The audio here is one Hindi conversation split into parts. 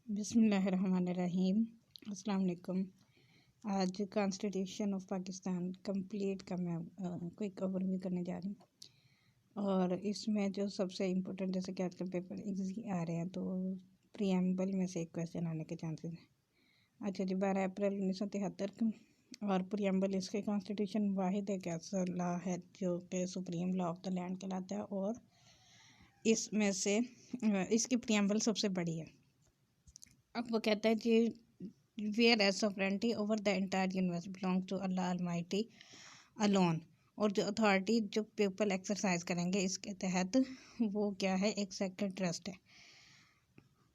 बिस्मिल्लाहिर्रहमानिर्रहीम। अस्सलाम वालेकुम। आज कॉन्स्टिट्यूशन ऑफ पाकिस्तान कंप्लीट का मैं क्विक ओवरव्यू करने जा रही हूँ। और इसमें जो सबसे इम्पोर्टेंट, जैसे कि आजकल पेपर इजी आ रहे हैं, तो प्रीएम्बल में से एक क्वेश्चन आने के चांसेस हैं। अच्छा जी, 12 अप्रैल 1973 को। और प्रीएम्बल इसके कॉन्स्टिट्यूशन वाहिद एक ऐसा लॉ है जो कि supreme law of the land कहलाता है, और इसमें से इसकी प्रीएम्बल सबसे बड़ी है। अब वो कहता है कि whereas sovereignty over the entire universe belongs to Allah almighty alone. और जो अथॉरिटी जो पीपल एक्सरसाइज करेंगे इसके तहत, वो क्या है, एक सेक्रेट ट्रस्ट है।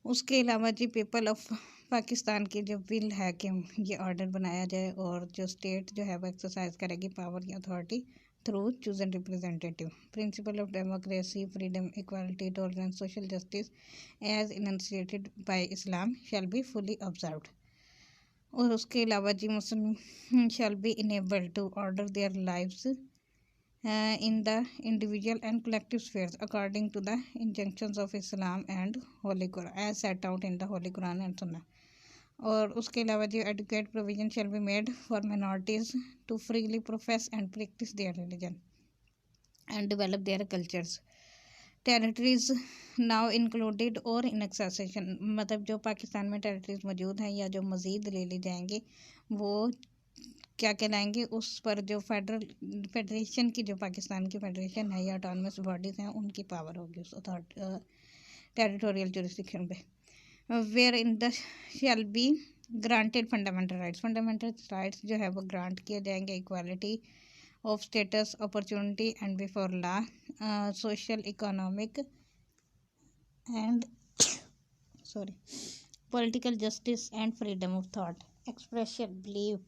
उसके अलावा जी पीपल ऑफ पाकिस्तान की जो विल है कि ये ऑर्डर बनाया जाए, और जो स्टेट जो है वो एक्सरसाइज करेगी पावर या authority through chosen representative. Principle of democracy, freedom, equality, tolerance, social justice as enunciated by Islam shall be fully observed. और उसके अलावा जी Muslim shall be enabled to order their lives in the individual and collective spheres according to the injunctions of Islam and Holy Quran as set out in the Holy Quran and Sunnah. और उसके अलावा जो adequate provision shall be made for minorities to freely profess and practice their religion and develop their cultures. Territories now included और इन एक्सेशन, मतलब जो पाकिस्तान में टेरिटरीज मौजूद हैं या जो मज़ीद ले ली जाएंगी, वो क्या कहलाएंगे, उस पर जो फेडरेशन की, जो पाकिस्तान की फेडरेशन है या ऑटोनमस बॉडीज़ हैं, उनकी पावर होगी उस टेरिटोरियल जुरिस्डिक्शन पे। Wherein the shall be granted fundamental rights जो है वो ग्रांट किए जाएंगे। Equality of status, opportunity and before law, social, economic and political justice and freedom of thought, expression, belief,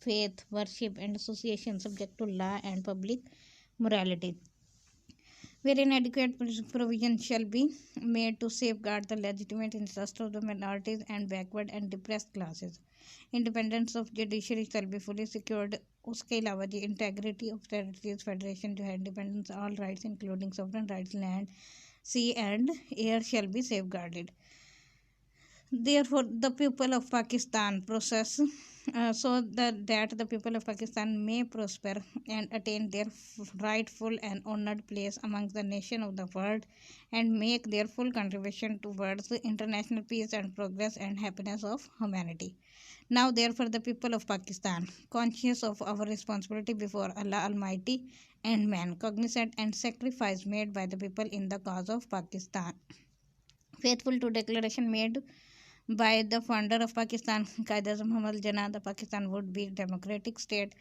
faith, worship and association subject to law and public morality, wherein adequate provision shall be made to safeguard the legitimate interest of the minorities and backward and depressed classes. Independence of judiciary shall be fully secured. उसके अलावा जी integrity of territories federation जो है, independence, all rights including sovereign rights, land, sea and air shall be safeguarded. Therefore, the people of Pakistan process so that the people of Pakistan may prosper and attain their rightful and honored place amongst the nation of the world and make their full contribution towards the international peace and progress and happiness of humanity. Now, therefore, the people of Pakistan, conscious of our responsibility before Allah Almighty and man, cognizant and sacrifice made by the people in the cause of Pakistan, faithful to declaration made by the founder of Pakistan, Qaid Azam Muhammad Jinnah, the Pakistan would be a democratic state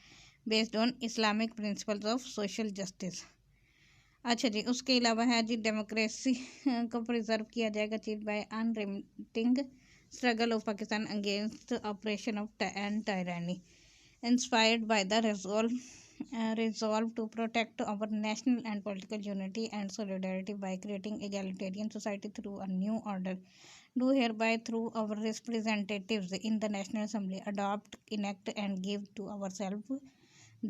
based on Islamic principles of social justice. अच्छा जी, उसके अलावा है जी डेमोक्रेसी को प्रिजर्व किया जाएगा चीज by unremitting struggle of Pakistan against oppression of and tyranny, inspired by the resolve to protect our national and political unity and solidarity by creating egalitarian society through a new order, do hereby through our representatives in the National Assembly adopt, enact and give to ourselves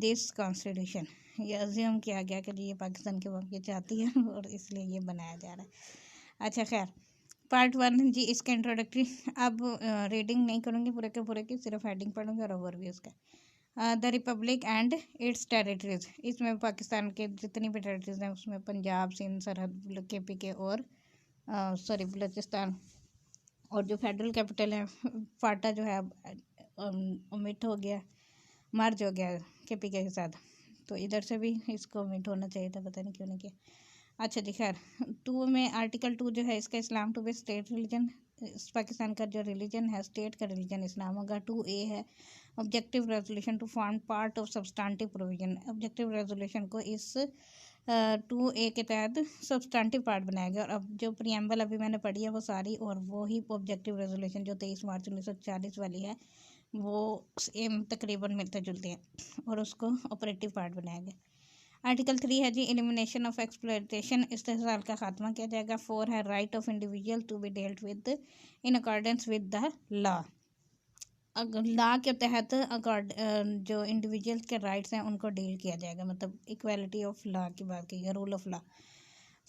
this constitution. ये अज्यूम किया गया कि ये पाकिस्तान की वाक़ई चाहती है और इसलिए ये बनाया जा रहा है। अच्छा खैर, पार्ट 1 जी इसका इंट्रोडक्टरी। अब रीडिंग नहीं करूँगी पूरे के पूरे की, सिर्फ हेडिंग पढ़ूँगी और ओवरव्यू उसका। The Republic and it's territories, इसमें पाकिस्तान के जितनी भी टेरिटरीज हैं उसमें पंजाब, सिंध, सरहद, KPK और बलूचिस्तान, और जो फेडरल कैपिटल है फाटा जो है ओमिट हो गया, मर्ज हो गया KPK के साथ, तो इधर से भी इसको ओमिट होना चाहिए था, पता नहीं क्यों नहीं किया। अच्छा जी खैर, 2 में आर्टिकल 2 जो है इसका Islam to be state religion, Pakistan का जो रिलीजन है, स्टेट का रिलीजन इस्लाम होगा। 2A है objective resolution to form part of substantive provision, objective resolution को इस 2A के तहत सब्सटेंटिव पार्ट बनाया गया। और अब जो प्रीएम्बल अभी मैंने पढ़ी है वो सारी, और वो ही ऑब्जेक्टिव रेजोल्यूशन जो 23 मार्च 1940 वाली है, वो सेम तकरीबन मिलते जुलते हैं, और उसको ऑपरेटिव पार्ट बनाया गया। आर्टिकल 3 है जी एलिमिनेशन ऑफ एक्सप्लॉयटेशन, इस्तेहसाल का खात्मा किया जाएगा। 4 है right of individual to be dealt with in accordance with the law, law के तहत जो इंडिविजुअल के राइट्स हैं उनको डील किया जाएगा, मतलब इक्वालिटी ऑफ लॉ की बात की है, रूल ऑफ लॉ।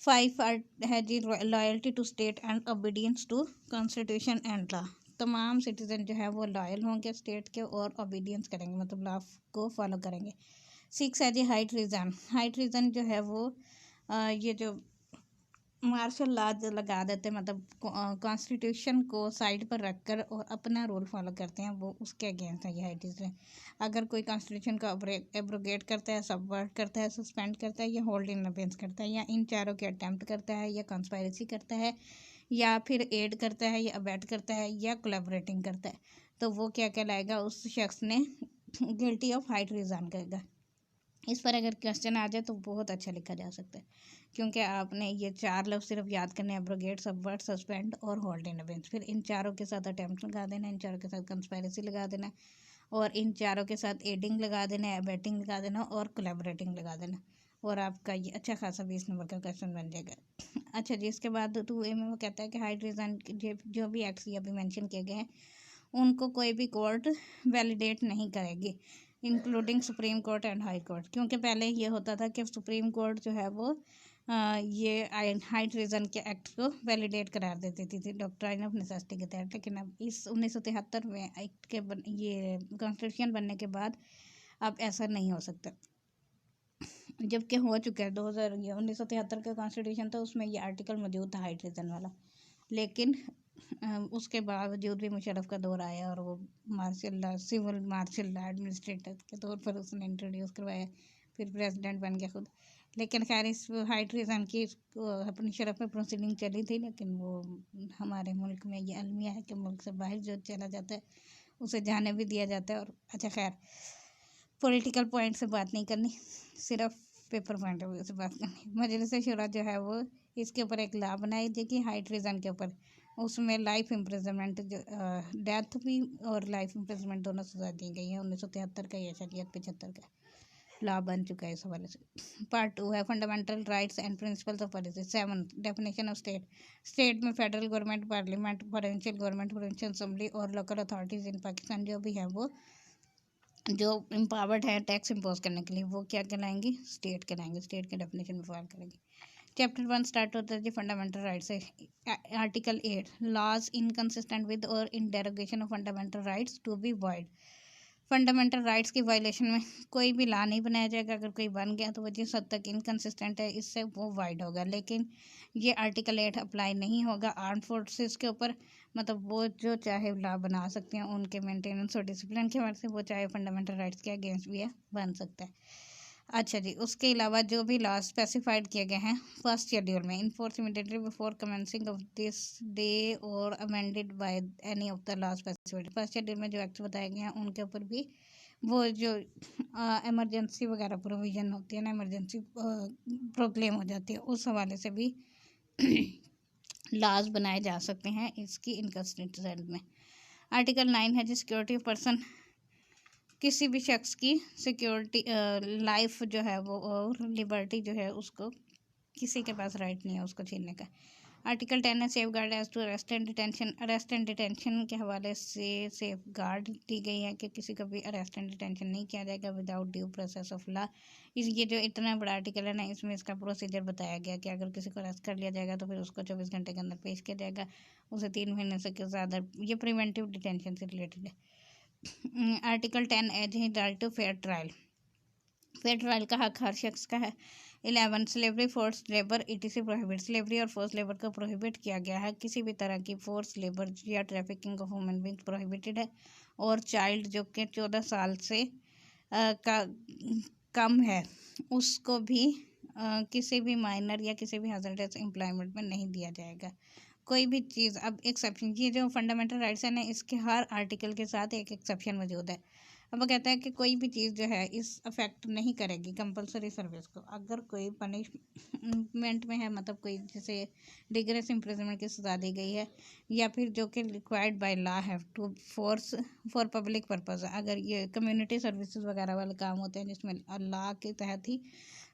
5 है जी loyalty to state and obedience to constitution and law. तमाम सिटीजन जो है वो लॉयल होंगे स्टेट के और ओबीडियंस करेंगे, मतलब लॉ को फॉलो करेंगे। 6 है जी हाई ट्रीजन। हाई ट्रीजन जो है वो ये जो मार्शल लॉ जो लगा देते हैं, मतलब कॉन्स्टिट्यूशन को साइड पर रखकर और अपना रूल फॉलो करते हैं, वो उसके अगेंस्ट है ये हाई ट्रीजन। अगर कोई कॉन्स्टिट्यूशन का एब्रोगेट करता है, सबवर्ट करता है, सस्पेंड करता है या होल्ड इन अबेंस करता है, या इन चारों के अटेम्प्ट करता है, या कंस्पायरेसी करता है, या फिर एड करता है, या अबैट करता है, या कोलैबोरेटिंग करता है, तो वो क्या कहलाएगा, उस शख्स ने गिल्टी ऑफ हाई ट्रीजन करेगा। इस पर अगर क्वेश्चन आ जाए तो बहुत अच्छा लिखा जा सकता है, क्योंकि आपने ये 4 लफ्ज़ सिर्फ याद करने, एब्रोगेट, सबवर्ट, सस्पेंड और होल्ड इन अबेंस। फिर इन चारों के साथ अटेम्प्ट लगा देना, इन चारों के साथ कंस्पायरेसी लगा देना, और इन चारों के साथ एडिंग लगा देना, अबैटिंग लगा देना और कोलैबोरेटिंग लगा देना, और आपका ये अच्छा खासा 20 नंबर का क्वेश्चन बन जाएगा। अच्छा जी, इसके बाद 2A में वो कहता है कि हाई ट्रीजन जो भी एक्ट्स अभी मेंशन किए गए हैं उनको कोई भी कोर्ट वैलिडेट नहीं करेगी, including supreme court and high court. क्योंकि पहले ये होता था कि सुप्रीम कोर्ट जो है वो ये हाई ट्रीजन के एक्ट को वैलिडेट करार देती थी डॉक्ट्राइन ऑफ नेसेसिटी के तहत, लेकिन अब इस 1973 में एक्ट के ये कॉन्स्टिट्यूशन बनने के बाद अब ऐसा नहीं हो सकता, जबकि हो चुका है 1973 का कॉन्स्टिट्यूशन था, उसमें ये आर्टिकल मौजूद था हाई ट्रीजन वाला, लेकिन उसके बावजूद भी मुशर्रफ का दौर आया और वो martial law, civil martial law administrator के तौर पर उसने इंट्रोड्यूस करवाया, फिर प्रेसिडेंट बन गया खुद। लेकिन खैर इस हाई ट्रीजन की अपनी शरफ में प्रोसीडिंग चली थी, लेकिन वो हमारे मुल्क में ये अलमिया है कि मुल्क से बाहर जो चला जाता है उसे जाने भी दिया जाता है। और अच्छा खैर पॉलिटिकल पॉइंट से बात नहीं करनी, सिर्फ पेपर पॉइंट से बात करनी। मजलिस शुरा जो है वो इसके ऊपर एक लॉ बनाई थी हाई ट्रीजन के ऊपर, उसमें लाइफ इम्प्रिजनमेंट जो डेथ भी और लाइफ इम्प्रिजनमेंट दोनों सजा दी गई है। 1973 का या शायद 75 का लॉ बन चुका है इस हवाले से। पार्ट 2 है fundamental rights and principles of policy. 7 definition of state. State में federal government, parliament, provincial government, provincial assembly और लोकल अथॉरिटीज़ इन पाकिस्तान जो भी हैं वो जो एम्पावर्ड है टैक्स इम्पोज करने के लिए, वो क्या कहलाएंगे, स्टेट कहलाएंगे। स्टेट के डेफिनेशन में फॉल करेंगे। चैप्टर 1 स्टार्ट होता है जी फंडामेंटल राइट्स से। Article 8 laws inconsistent with or in derogation of fundamental rights to be void. Fundamental rights की वायलेशन में कोई भी लॉ नहीं बनाया जाएगा, अगर कोई बन गया तो वो जिस हद तक इनकंसिस्टेंट है इससे वो वाइड होगा। लेकिन ये आर्टिकल 8 अप्लाई नहीं होगा आर्म फोर्सेस के ऊपर, मतलब वो जो चाहे लॉ बना सकते हैं उनके मेंटेनेंस और डिसिप्लिन के वजह से, वो चाहे फंडामेंटल राइट्स के अगेंस्ट भी है बन सकता है। अच्छा जी, उसके अलावा जो भी लॉ स्पेसिफाइड किए गए हैं फर्स्ट शेड्यूल में, in force immediately before commencing of this day और amended by any of the law specified. First schedule में जो एक्ट बताए गए हैं उनके ऊपर भी वो जो इमरजेंसी वगैरह प्रोविज़न होती है ना, इमरजेंसी प्रोक्लेम हो जाती है, उस हवाले से भी लॉज बनाए जा सकते हैं इसकी इनकंसिस्टेंट में। आर्टिकल 9 है जी सिक्योरिटी ऑफ पर्सन। किसी भी शख्स की सिक्योरिटी लाइफ जो है वो और लिबर्टी जो है उसको किसी के पास राइट नहीं है उसको छीनने का। आर्टिकल 10 है safeguard as to arrest and detention. Arrest and detention के हवाले से सेफ गार्ड दी गई है कि किसी को भी अरेस्ट एंड डिटेंशन नहीं किया जाएगा without due process of law. ये जो इतना बड़ा आर्टिकल है ना, इसमें इसका प्रोसीजर बताया गया कि अगर किसी को अरेस्ट कर लिया जाएगा तो फिर उसको 24 घंटे के अंदर पेश किया जाएगा, उसे 3 महीने से ज़्यादा, ये प्रिवेंटिव डिटेंशन से रिलेटेड है। आर्टिकल 10 एज है right to fair trial. Fair trial का हक हर शख्स का है। 11 slavery force labour etc prohibit. Slavery और फोर्स लेबर को प्रोहिबिट किया गया है। किसी भी तरह की फोर्स लेबर या trafficking of human beings prohibited है। और चाइल्ड जो कि 14 साल से का कम है उसको भी किसी भी माइनर या किसी भी हज़ार्डस एम्प्लॉयमेंट में नहीं दिया जाएगा कोई भी चीज़। अब एक्सेप्शन, ये जो फंडामेंटल राइट्स है ना, इसके हर आर्टिकल के साथ एक एक्सेप्शन मौजूद है। अब वो कहता है कि कोई भी चीज़ जो है इस अफेक्ट नहीं करेगी कंपलसरी सर्विस को। अगर कोई पनिशमेंट में है, मतलब कोई जैसे डिग्रेस इम्प्रिजनमेंट की सजा दी गई है, या फिर जो कि रिक्वायर्ड बाय लॉ है to force for public purpose, अगर ये कम्युनिटी सर्विसेज वगैरह वाले काम होते हैं जिसमें लॉ के तहत ही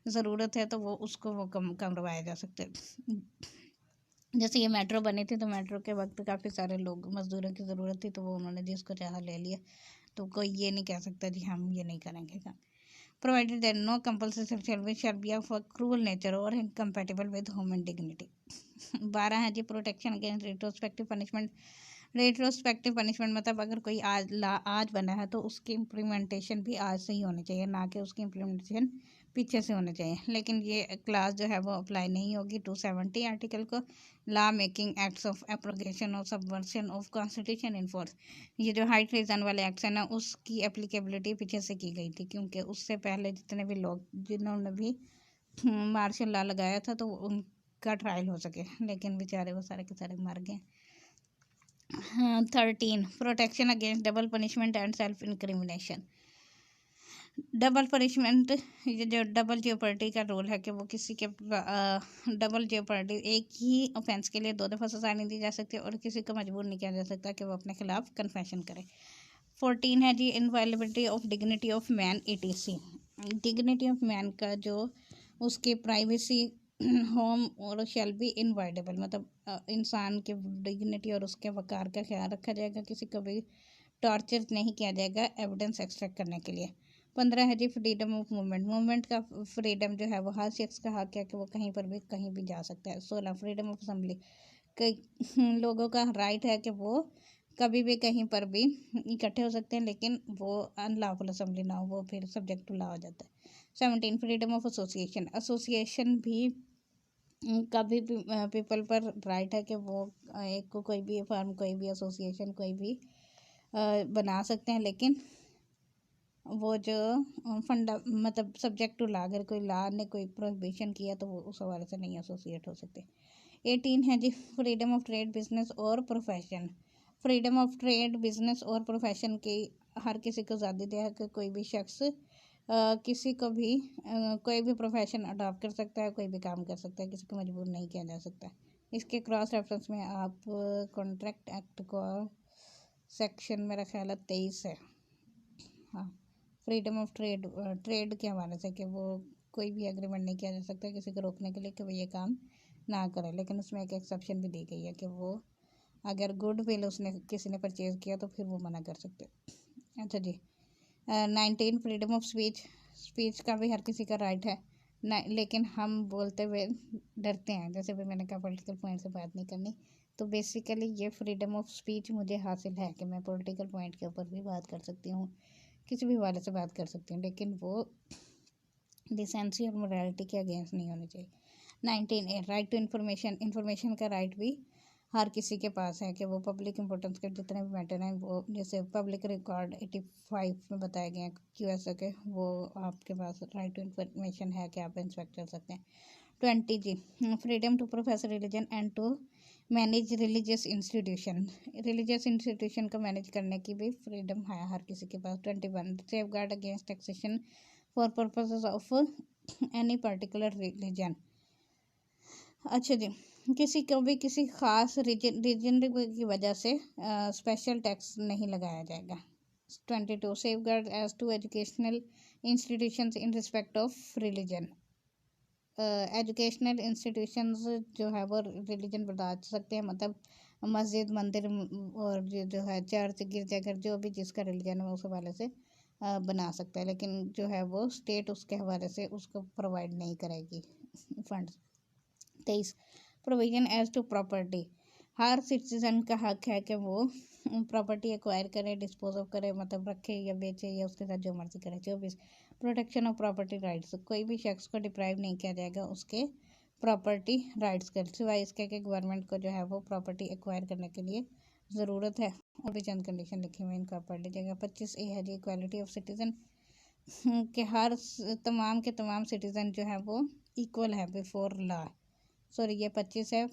ज़रूरत है, तो वो उसको वो कम करवाया जा सकता है। जैसे ये मेट्रो बनी थी तो मेट्रो के वक्त काफ़ी सारे लोग मज़दूरों की ज़रूरत थी, तो वो उन्होंने जिसको चाहा ले लिया, तो कोई ये नहीं कह सकता जी हम ये नहीं करेंगे काम। provided that no compulsory service shall be of a cruel nature or incompatible with human dignity. 12 है जी protection against retrospective punishment. Retrospective punishment मतलब अगर कोई आज बना है तो उसकी इम्प्लीमेंटेशन भी आज से ही होनी चाहिए, ना कि उसकी इम्प्लीमेंटेशन पीछे से होनी चाहिए। लेकिन ये क्लास जो है वो अप्लाई नहीं होगी 270 आर्टिकल को। लॉ मेकिंग एक्ट्स ऑफ एप्रोगेशन और Subversion of constitution in force, ये जो हाई ट्रेजन वाले एक्ट्स हैं ना उसकी एप्लीकेबिलिटी पीछे से की गई थी, क्योंकि उससे पहले जितने भी लोग जिन्होंने भी मार्शल लॉ लगाया था तो उनका ट्रायल हो सके, लेकिन बेचारे वो सारे के सारे मर गए। 13 protection against double punishment and self incrimination. Double punishment, ये जो डबल जेपर्टी का रूल है कि वो किसी के डबल जेपर्टी, एक ही ऑफेंस के लिए 2 दफ़ा सजा नहीं दी जा सकती और किसी को मजबूर नहीं किया जा सकता कि वो अपने खिलाफ कन्फेशन करे। 14 है जी inviolability of dignity of man ETC। Dignity of man का जो उसकी प्राइवेसी होम और शैल बी इनवाइडेबल, मतलब इंसान के डिग्निटी और उसके वकार का ख्याल रखा जाएगा, किसी को भी टॉर्चर नहीं किया जाएगा एविडेंस एक्सट्रैक्ट करने के लिए। 15 है जी फ्रीडम ऑफ मूवमेंट। मूवमेंट का फ्रीडम जो है वो हर शख्स का हक है कि वो कहीं भी जा सकता है। 16 फ्रीडम ऑफ असेंबली, कई लोगों का राइट है कि वो कभी भी कहीं पर भी इकट्ठे हो सकते हैं, लेकिन वो अनलॉफुल असेंबली ना हो, वो फिर सब्जेक्ट टू लॉ हो जाता है। 17 फ्रीडम ऑफ एसोसिएशन। एसोसिएशन भी कभी भी पीपल पर राइट है कि वो एक को कोई भी फर्म, कोई भी एसोसिएशन, कोई भी बना सकते हैं, लेकिन वो जो मतलब सब्जेक्ट टू लॉ, अगर कोई लॉ ने कोई प्रोहिबिशन किया तो वो उस हवाले से नहीं एसोसिएट हो सकते। 18 है जी फ्रीडम ऑफ ट्रेड, बिजनेस और profession. Freedom of trade, business और प्रोफेशन की हर किसी को आज़ादी दिया है कि कोई भी शख्स किसी को भी कोई भी प्रोफेशन अडॉप्ट कर सकता है, कोई भी काम कर सकता है, किसी को मजबूर नहीं किया जा सकता। इसके क्रॉस रेफरेंस में आप कॉन्ट्रैक्ट एक्ट को सेक्शन मेरा ख्याल है 23 है, हाँ, फ्रीडम ऑफ ट्रेड, ट्रेड के हवाले से कि वो कोई भी एग्रीमेंट नहीं किया जा सकता किसी को रोकने के लिए कि वो ये काम ना करे, लेकिन उसमें एक एक्सेप्शन भी दी गई है कि वो अगर गुड विल उसने किसी ने परचेज़ किया तो फिर वो मना कर सकते। अच्छा जी 19 फ्रीडम ऑफ स्पीच। स्पीच का भी हर किसी का राइट है ना, लेकिन हम बोलते हुए डरते हैं, जैसे भी मैंने कहा पॉलिटिकल पॉइंट से बात नहीं करनी, तो बेसिकली ये फ्रीडम ऑफ स्पीच मुझे हासिल है कि मैं पॉलिटिकल पॉइंट के ऊपर भी बात कर सकती हूँ, किसी भी हवाले से बात कर सकती हूँ, लेकिन वो डिसेंसी और मोरालिटी के अगेंस्ट नहीं होनी चाहिए। 19 राइट टू इन्फॉर्मेशन। इन्फॉर्मेशन का राइट भी हर किसी के पास है कि वो पब्लिक इंपॉर्टेंस के जितने भी मैटर हैं, वो जैसे पब्लिक रिकॉर्ड 85 में बताए गए हैं QS के, वो आपके पास राइट टू इन्फॉर्मेशन है कि आप इंस्पेक्ट कर सकते हैं। 20 जी freedom to profess religion and to manage religious institution. Religious institution को मैनेज करने की भी फ्रीडम है हर किसी के पास। 21 safeguard against taxation for purposes of any particular religion. अच्छा जी किसी को भी किसी खास रीजन की वजह से स्पेशल टैक्स नहीं लगाया जाएगा। 22 safeguard as to educational institutions in respect of religion. Educational institutions जो है वो रिलीजन बता सकते हैं, मतलब मस्जिद, मंदिर और जो है चर्च, गिरजाघर, जो भी जिसका रिलीजन है उस हवाले से बना सकता है, लेकिन जो है वो स्टेट उसके हवाले से उसको प्रोवाइड नहीं करेगी funds. 23 provision as to property. हर सिटीजन का हक है कि वो प्रॉपर्टी एक्वायर करे, डिस्पोज ऑफ करे, मतलब रखे या बेचे या उसके साथ जो मर्जी करे। 24 प्रोटेक्शन ऑफ प्रॉपर्टी राइट्स। कोई भी शख्स को डिप्राइव नहीं किया जाएगा उसके प्रॉपर्टी राइट्स कर, सिवाय इसके कि गवर्नमेंट को जो है वो प्रॉपर्टी एक्वायर करने के लिए ज़रूरत है, और भी चंद कंडीशन लिखी हुई इनको आप पढ़ लीजिएगा। 25A है जी इक्वालिटी ऑफ सिटीज़न, कि हर तमाम के तमाम सिटीज़न जो है वो इक्वल है बिफोर लॉ। सॉरी ये 25 है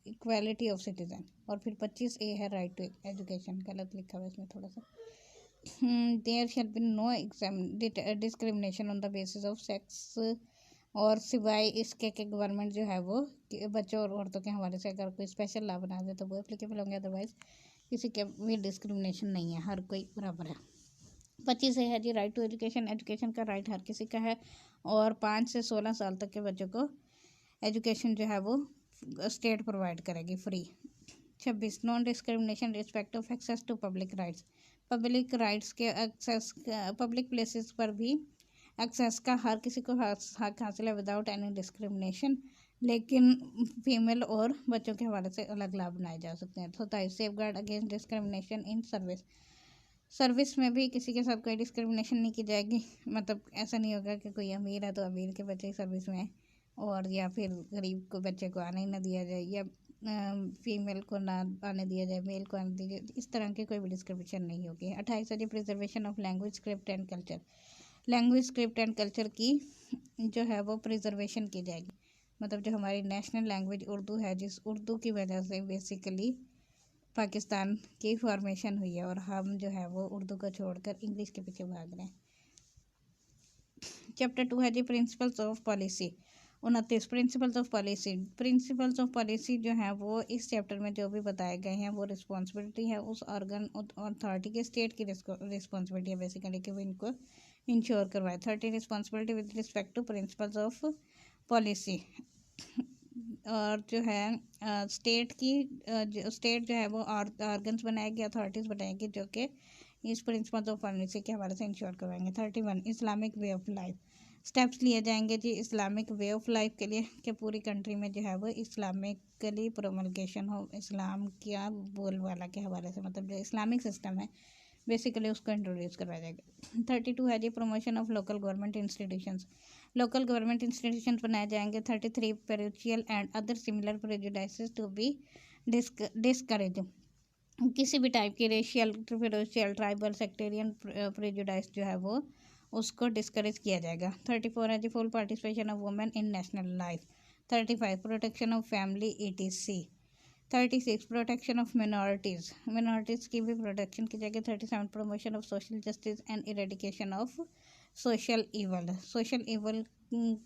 इक्वालिटी ऑफ सिटीज़न, और फिर 25A है राइट टू एजुकेशन, गलत लिखा हुआ इसमें थोड़ा सा। There shall be no discrimination on the basis of sex, और सिवाय इसके कि गवर्नमेंट जो है वो बच्चों और औरतों के हवाले से अगर कोई स्पेशल लॉ बना दे तो वो एप्लीकेबल होंगे, अदरवाइज किसी के भी डिस्क्रिमिनेशन नहीं है, हर कोई बराबर है। 25 है जी राइट टू एजुकेशन। एजुकेशन का राइट हर किसी का है, और 5 से 16 साल तक के बच्चों को एजुकेशन जो है वो स्टेट प्रोवाइड करेगी free. 26 non discrimination respect of access to public rights. Public rights के एक्सेस, पब्लिक प्लेसेस पर भी एक्सेस का हर किसी को हक हासिल है विदाउट एनी डिस्क्रिमिनेशन, लेकिन फीमेल और बच्चों के हवाले से अलग लाभ बनाए जा सकते हैं। 27 safe guard against discrimination in service, service में भी किसी के साथ कोई डिस्क्रिमिनेशन नहीं की जाएगी। मतलब ऐसा नहीं होगा कि कोई अमीर है तो अमीर के बच्चे सर्विस में हैं और या फिर गरीब को बच्चे को आने ही ना दिया जाए, या फीमेल को ना आने दिया जाए, मेल को आने दिया जाए, इस तरह की कोई भी डिस्क्रिमिनेशन नहीं होगी। 28 है जी preservation of language script and culture, language script and culture की जो है वो प्रिजर्वेशन की जाएगी। मतलब जो हमारी नेशनल लैंग्वेज उर्दू है, जिस उर्दू की वजह से बेसिकली पाकिस्तान की फॉर्मेशन हुई है और हम जो है वो उर्दू को छोड़कर इंग्लिश के पीछे भाग रहे हैं। चैप्टर 2 है जी principles of policy. 29 principles of policy, principles of policy जो है वो इस चैप्टर में जो भी बताए गए हैं वो रिस्पॉन्सिबिलिटी है उस ऑर्गन अथॉरिटी के, स्टेट की रिस्पॉन्सिबिलिटी है बेसिकली कि वो इनको इंश्योर करवाए। 30 responsibility with respect to principles of policy, और जो है स्टेट की स्टेट जो है वो ऑर्गन्स बनाएगी, अथॉरिटीज़ बनाएगी जो कि इस प्रिंसिपल ऑफ पॉलिसी के हवाले से इंश्योर करवाएंगे। 31 Islamic way of life, steps लिए जाएंगे जी इस्लामिक वे ऑफ लाइफ के लिए कि पूरी कंट्री में जो है वो इस्लामिकली प्रोमलगेशन हो, इस्लाम क्या बोलवाला के हवाले से, मतलब जो इस्लामिक सिस्टम है बेसिकली उसको इंट्रोड्यूस करवाया जाएगा। 32 है जी promotion of local government institutions, local government institutions बनाए जाएंगे। 33 parochial and other similar prejudices to be discourage, किसी भी टाइप की racial, parochial, tribal, sectarian prejudice जो है वो उसको डिस्करेज किया जाएगा। 34 है जी full participation of women in national life. 35 protection of family ETC। 36 protection of minorities, minorities की भी प्रोटेक्शन की जाएगी। 37 promotion of social justice and eradication of social evil, social evil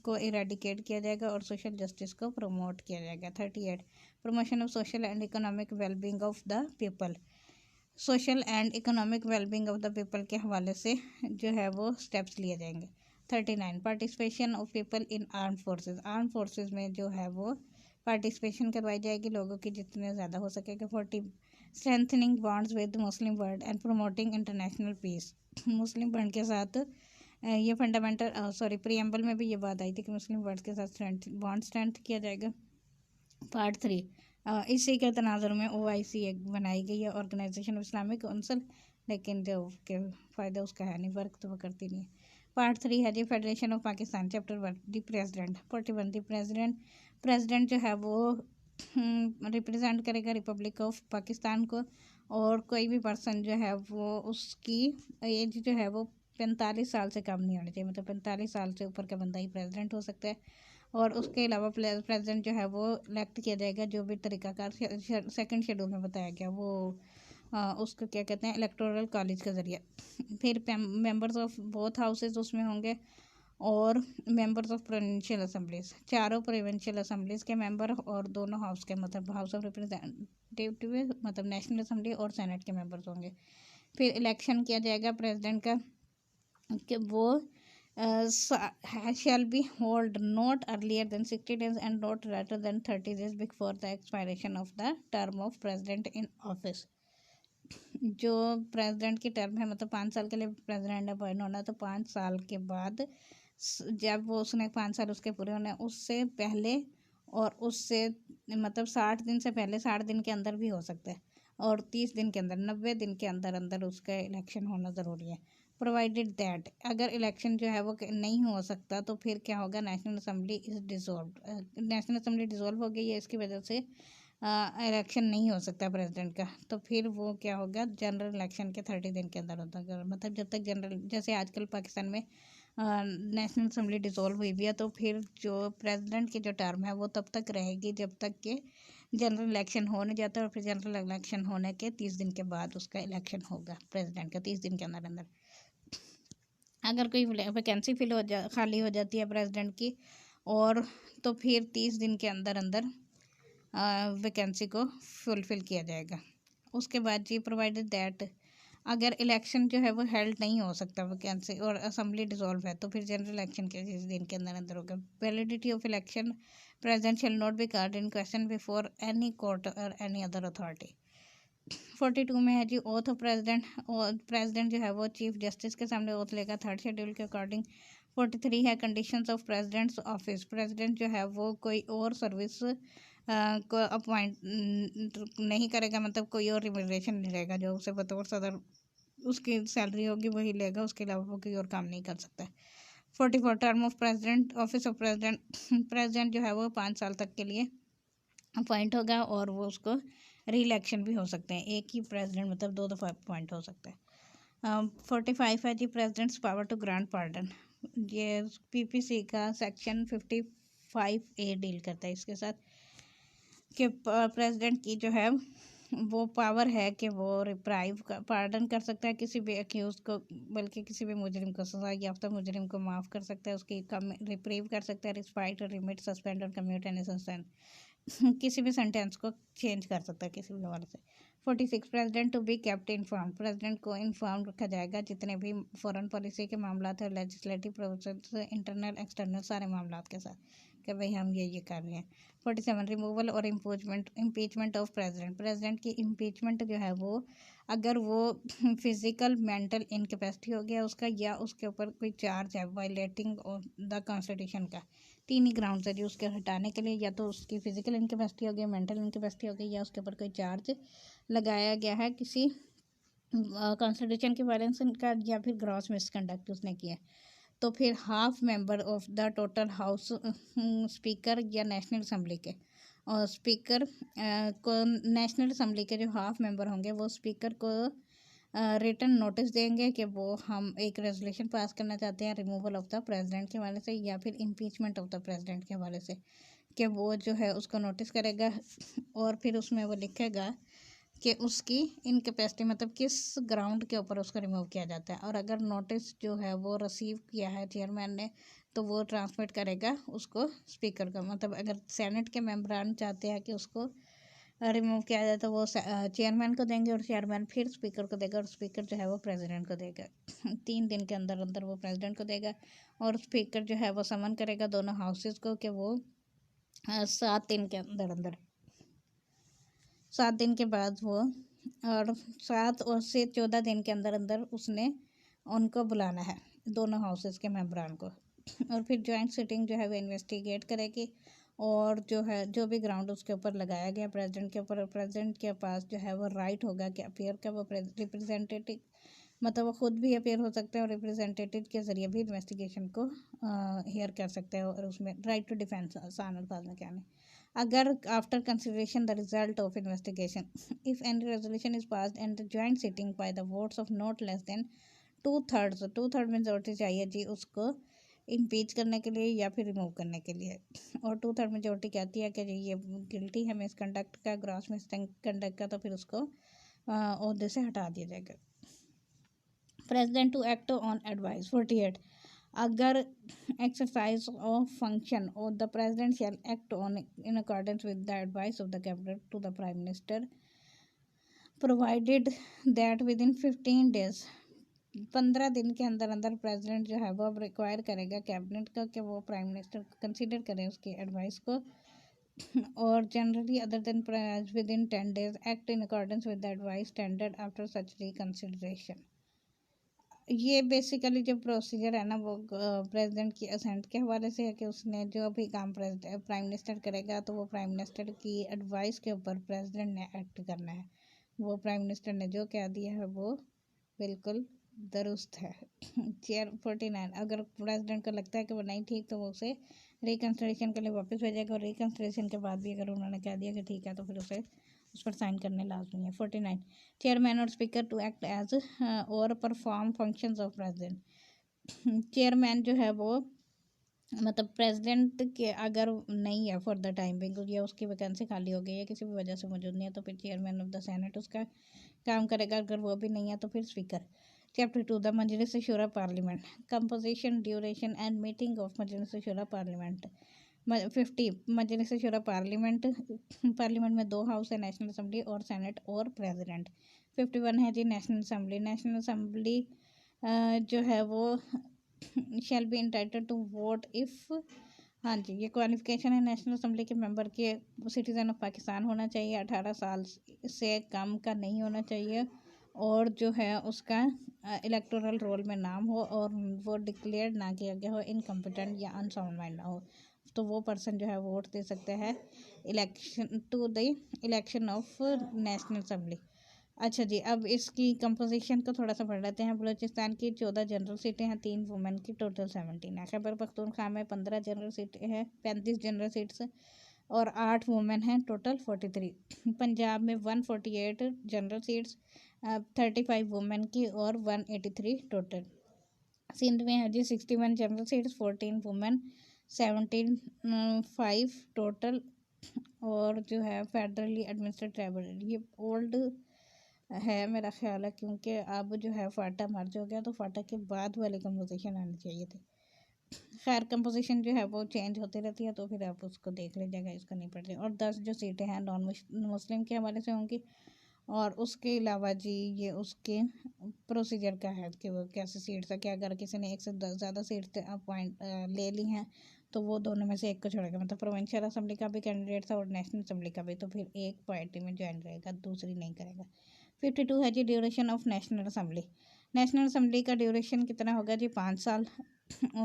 को इरेडिकेट किया जाएगा और सोशल जस्टिस को प्रमोट किया जाएगा। 38 promotion of social and economic wellbeing of the people, social and economic wellbeing of the people के हवाले से जो है वो स्टेप्स लिए जाएंगे। 39 participation of people in arm forces, arm forces में जो है वो पार्टिसिपेशन करवाई जाएगी लोगों की जितने ज़्यादा हो सकेगा। 40 strengthening bonds with Muslim world and promoting international peace, Muslim world के साथ ये फंडामेंटल प्रीएम्बल में भी ये बात आई थी कि मुस्लिम वर्ल्ड के साथ बॉन्ड स्ट्रेंथ किया जाएगा। पार्ट 3 इसी के तनाजुर में OIC एक बनाई गई है, ऑर्गेनाइजेशन ऑफ इस्लामिक काउंसिल, लेकिन जो के फ़ायदा उसका है नहीं, वर्क तो वो करती नहीं है। पार्ट 3 है जी federation of Pakistan. Chapter 1 the president. 41 the president, president जो है वो रिप्रेजेंट करेगा रिपब्लिक ऑफ पाकिस्तान को, और कोई भी पर्सन जो है वो उसकी एज जो है वो 45 साल से कम नहीं होनी चाहिए, मतलब 45 साल से ऊपर का बंदा ही प्रेसिडेंट हो सकता है। और उसके अलावा प्रेसिडेंट जो है वो इलेक्ट किया जाएगा जो भी तरीकाकार सेकंड शेड्यूल में बताया गया वो उसको क्या कहते हैं इलेक्टोरल कॉलेज के ज़रिए। फिर मेंबर्स ऑफ बोथ हाउसेज उसमें होंगे और मेंबर्स ऑफ प्रोविंशियल असेंबलीज, चारों प्रोविंशियल असेंबलीज के मेंबर और दोनों हाउस के, मतलब हाउस ऑफ रिप्रेजेंटेटिव मतलब नेशनल असेंबली और सेनेट के मेंबर्स होंगे। फिर इलेक्शन किया जाएगा प्रेसिडेंट का कि वो shall be hold not earlier than 60 days and not later than 30 days before the expiration of the term of president in office। जो प्रेसिडेंट की टर्म है मतलब 5 साल के लिए प्रेसिडेंट अपॉइंट होना, तो 5 साल के बाद जब वो उसने 5 साल उसके पूरे होने उससे पहले और उससे मतलब 60 दिन से पहले 60 दिन के अंदर भी हो सकता है, और 30 दिन के अंदर 90 दिन के अंदर अंदर उसका इलेक्शन होना ज़रूरी है। प्रोवाइडेड दैट अगर इलेक्शन जो है वो नहीं हो सकता तो फिर क्या होगा, national assembly is dissolve, national assembly dissolve हो गई है, इसकी वजह से इलेक्शन नहीं हो सकता प्रेसिडेंट का, तो फिर वो क्या होगा जनरल इलेक्शन के 30 दिन के अंदर होता है। मतलब जब तक जनरल, जैसे आजकल पाकिस्तान में नेशनल असेंबली डिसॉल्व हुई भी है, तो फिर जो प्रेसिडेंट की जो टर्म है वो तब तक रहेगी जब तक कि जनरल इलेक्शन हो नहीं जाता, और फिर जनरल इलेक्शन होने के 30 दिन के बाद उसका इलेक्शन होगा प्रेसिडेंट का, 30 दिन के अंदर अंदर। अगर कोई वैकेंसी खाली हो जाती है प्रेसिडेंट की, और तो फिर 30 दिन के अंदर अंदर वैकेंसी को फुलफ़िल किया जाएगा। उसके बाद जी प्रोवाइडेड दैट अगर इलेक्शन जो है वो हेल्ड नहीं हो सकता वैकेंसी और असेंबली डिसॉल्व है, तो फिर जनरल इलेक्शन के 30 दिन के अंदर अंदर होगा। Validity of election president shall not be called in question before any court और एनी अदर अथॉरिटी। 42 में है जी ओथ ऑफ प्रेसिडेंट। प्रेसिडेंट जो है वो चीफ जस्टिस के सामने ओथ लेगा थर्ड शेड्यूल के अकॉर्डिंग। 43 है conditions of president's office. President जो है वो कोई और सर्विस को अपॉइंट नहीं करेगा, मतलब कोई और रिम्यूनरेशन नहीं लेगा, जो उसे बतौर सदर उसकी सैलरी होगी वही लेगा, उसके अलावा वो कोई और काम नहीं कर सकता है। 44 term of president office of president. President जो है वो 5 साल तक के लिए अपॉइंट होगा और वो उसको री इलेक्शन भी हो सकते हैं, एक ही प्रेसिडेंट मतलब 2 दफ़ा अपॉइंट हो सकता है। 45 है जी president's power to grant pardon. ये पीपीसी का सेक्शन 55A डील करता है इसके साथ कि प्रेसिडेंट की जो है वो पावर है कि वो रिप्राइव पार्डन कर सकता है किसी भी अक्यूज को, बल्कि किसी भी मुजरिम को, सजा याफ्ता मुजरिम को माफ़ कर सकता है, उसकी कम रिप्रीव कर सकता है, रिस्पाइट और रिमिट सस्पेंड और कम्यूट एंड सस्पेंड किसी भी सेंटेंस को चेंज कर सकता है किसी भी हवाले से। 46 president to be kept inform. President को इन्फॉर्म रखा जाएगा जितने भी फॉरेन पॉलिसी के मामला है, लेजिस्लेटिव प्रोसेस, इंटरनल एक्सटर्नल सारे मामला के साथ कि भाई हम ये कर रहे हैं। 47 रिमूवल और इम्पीचमेंट ऑफ प्रेसिडेंट। प्रेसिडेंट की इम्पीचमेंट जो है वो अगर वो फिजिकल मेंटल इनकेपेसिटी हो गया उसका, या उसके ऊपर कोई चार्ज है वायलेटिंग द कॉन्स्टिट्यूशन का, 3 ही ग्राउंड है जी उसके हटाने के लिए, या तो उसकी फिजिकल इनकेपेसिटी हो गई, मेंटल इनकेपेसिटी हो गई, या उसके ऊपर कोई चार्ज लगाया गया है किसी कॉन्स्टिट्यूशन के वायलेंस का, या फिर ग्रॉस मिसकंडक्ट उसने किया, तो फिर half member of the total house speaker या नेशनल असम्बली के, और स्पीकर को नेशनल असम्बली के जो हाफ मेंबर होंगे वो स्पीकर को रिटन नोटिस देंगे कि वो हम एक रेजोल्यूशन पास करना चाहते हैं रिमूवल ऑफ द प्रेसिडेंट के हवाले से या फिर इम्पीचमेंट ऑफ द प्रेसिडेंट के हवाले से, कि वो जो है उसको नोटिस करेगा और फिर उसमें वो लिखेगा कि उसकी इनकेपेसिटी मतलब किस ग्राउंड के ऊपर उसको रिमूव किया जाता है। और अगर नोटिस जो है वो रिसीव किया है चेयरमैन ने तो वो ट्रांसमिट करेगा उसको स्पीकर का, मतलब अगर सेनेट के मेंबरान चाहते हैं कि उसको रिमूव किया जाए तो वो चेयरमैन को देंगे और चेयरमैन फिर स्पीकर को देगा और स्पीकर जो है वो प्रेसिडेंट को देगा। 3 दिन के अंदर अंदर वो प्रेसिडेंट को देगा और स्पीकर जो है वो समन करेगा दोनों हाउसेस को कि वो 7 दिन के अंदर अंदर 7 दिन के बाद वो, और 7 और से 14 दिन के अंदर अंदर उसने उनको बुलाना है दोनों हाउसेस के मेंबरान को, और फिर जॉइंट सिटिंग जो है वो इन्वेस्टिगेट करेगी और जो है जो भी ग्राउंड उसके ऊपर लगाया गया प्रेसिडेंट के ऊपर, प्रेसिडेंट के पास जो है वो राइट होगा कि अपेयर का वो रिप्रेजेंटेटिव, मतलब वो खुद भी अपेयर हो सकते हैं और रिप्रेजेंटेटिव के ज़रिए भी इन्वेस्टिगेशन को हेयर कर सकते हैं, और उसमें राइट टू डिफेंस आसान अल्फाज में कहने। अगर after consideration the result of investigation if any resolution is passed and the joint sitting by the votes of not less than 2/3 majority चाहिए जी उसको इम्पीच करने के लिए या फिर रिमूव करने के लिए, और 2/3 मेजोरिटी कहती है कि जी ये गिल्टी है मिसकंडक्ट का, ग्रॉस मिसकंडक्ट का, तो फिर उसको ओहदे से हटा दिया जाएगा। President to act on advice. 48 अगर एक्सरसाइज ऑफ फंक्शन और the president shall act on in accordance with the advice of the cabinet to the prime minister provided that within 15 days. 15 दिन के अंदर अंदर प्रेसिडेंट जो है वो अब रिक्वायर करेगा कैबिनेट का कि वो प्राइम मिनिस्टर को कंसिडर करें उसकी एडवाइस को, और generally other than with in 10 days act in accordance with the advice tendered after such reconsideration. ये बेसिकली जो प्रोसीजर है ना वो प्रेसिडेंट की असेंट के हवाले से है कि उसने जो भी काम प्राइम मिनिस्टर करेगा तो वो प्राइम मिनिस्टर की एडवाइस के ऊपर प्रेसिडेंट ने एक्ट करना है, वो प्राइम मिनिस्टर ने जो कह दिया है वो बिल्कुल दुरुस्त है। चेयर 49 अगर प्रेसिडेंट को लगता है कि वो नहीं ठीक तो वो उसे रिकन्सिडरेशन के लिए वापस भेजेगा, और रिकन्सिडरेशन के बाद भी अगर उन्होंने कह दिया कि ठीक है तो फिर उसे उस पर साइन करने लाजमी है। 49 चेयरमैन और speaker to act as or perform functions of president. Chairman जो है वो मतलब प्रेसिडेंट के अगर नहीं है फॉर द टाइम बिंग, या उसकी वैकेंसी खाली हो गई है किसी भी वजह से मौजूद नहीं है, तो फिर चेयरमैन ऑफ द सेनेट उसका काम करेगा, अगर वो भी नहीं है तो फिर स्पीकर। चैप्टर 2 द मजलिस शूरा parliament. Composition duration and meeting of Majlis शूरा पार्लियामेंट। 50 मजलिस शूरा पार्लियामेंट। पार्लियामेंट में 2 हाउस है, नेशनल असम्बली और सेनेट और प्रेसिडेंट। 51 है जी नेशनल असम्बली। नेशनल असम्बली जो है वो shall be entitled to vote if हाँ जी, ये क्वालिफिकेशन है नेशनल असम्बली के मेंबर के सिटीज़न ऑफ पाकिस्तान होना चाहिए, 18 साल से कम का नहीं होना चाहिए, और जो है उसका इलेक्टोरल रोल में नाम हो और वो डिक्लेयर ना किया गया हो इनकम्पिटेंट या अनसाउंड माइंड ना हो, तो वो पर्सन जो है वोट दे सकते हैं election to the election of national assembly. अच्छा जी, अब इसकी कंपोजिशन को थोड़ा सा पढ़ लेते हैं। बलूचिस्तान की 14 जनरल सीटें हैं, 3 वुमेन की, टोटल 17 है। खैबर पख्तूनख्वा में 15 जनरल सीटें हैं, 35 जनरल सीट्स और 8 वुमेन हैं, टोटल 43। पंजाब में 148 जनरल सीट्स, 35 वुमेन की और 183 टोटल। सिंध में है जी 61 जनरल सीट्स, 14 वुमेन, 17 5 टोटल, और जो है फेडरली एडमिनिस्ट्रेटेड ट्राइबल, ये ओल्ड है मेरा ख्याल है, क्योंकि अब जो है फाटा मर्ज हो गया, तो फाटा के बाद वाली कंपोजिशन आनी चाहिए थी। खैर कंपोजिशन जो है वो चेंज होती रहती है, तो फिर आप उसको देख लीजिएगा, इसका नहीं पड़ रही। और 10 जो सीटें हैं नॉन मुस्लिम के हवाले से होंगी, और उसके अलावा जी ये उसके प्रोसीजर का है कि वो कैसे सीट्स है कि अगर किसी ने 1 से ज़्यादा सीट्स अपॉइंट ले ली हैं, तो वो दोनों में से एक को छोड़ेगा, मतलब प्रोविंशियल असम्बली का भी कैंडिडेट था और नेशनल असम्बली का भी, तो फिर एक पार्टी में ज्वाइन रहेगा, दूसरी नहीं करेगा। 52 है जी duration of national assembly. National assembly का ड्यूरेशन कितना होगा जी, 5 साल।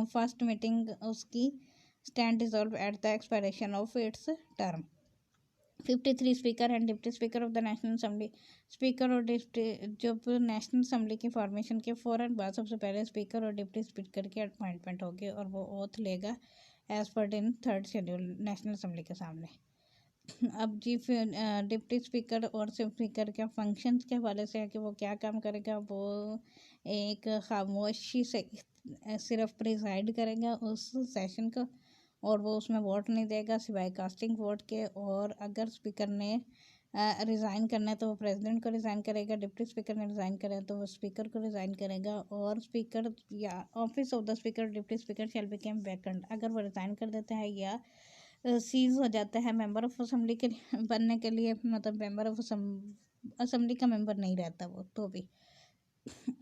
फर्स्ट मीटिंग उसकी stand dissolved at the expiration of its term. 53 speaker and deputy speaker of the national assembly. Speaker और डिप्टी, जब नेशनल असम्बली की फॉर्मेशन के फ़ौरन बाद सबसे पहले स्पीकर और डिप्टी स्पीकर की अपॉइंटमेंट होगी, और वो ओथ लेगा एज पर इन 3rd शेड्यूल नेशनल असम्बली के सामने। अब जी फिर डिप्टी स्पीकर और स्पीकर के फंक्शंस के हवाले से है कि वो क्या काम करेगा। वो एक खामोशी से सिर्फ प्रिसाइड करेगा उस सेशन को, और वो उसमें वोट नहीं देगा सिवाय कास्टिंग वोट के। और अगर स्पीकर ने रिज़ाइन करना है तो वो प्रेसिडेंट को रिज़ाइन करेगा, डिप्टी स्पीकर ने रिज़ाइन करा है तो वो स्पीकर को रिज़ाइन करेगा, और स्पीकर या office of the speaker deputy speaker shell become vacant, अगर वो रिज़ाइन कर देता है या सीज हो जाता है मेंबर ऑफ असम्बली के बनने के लिए, मतलब मेंबर ऑफ असम्बली का मेंबर नहीं रहता वो, तो भी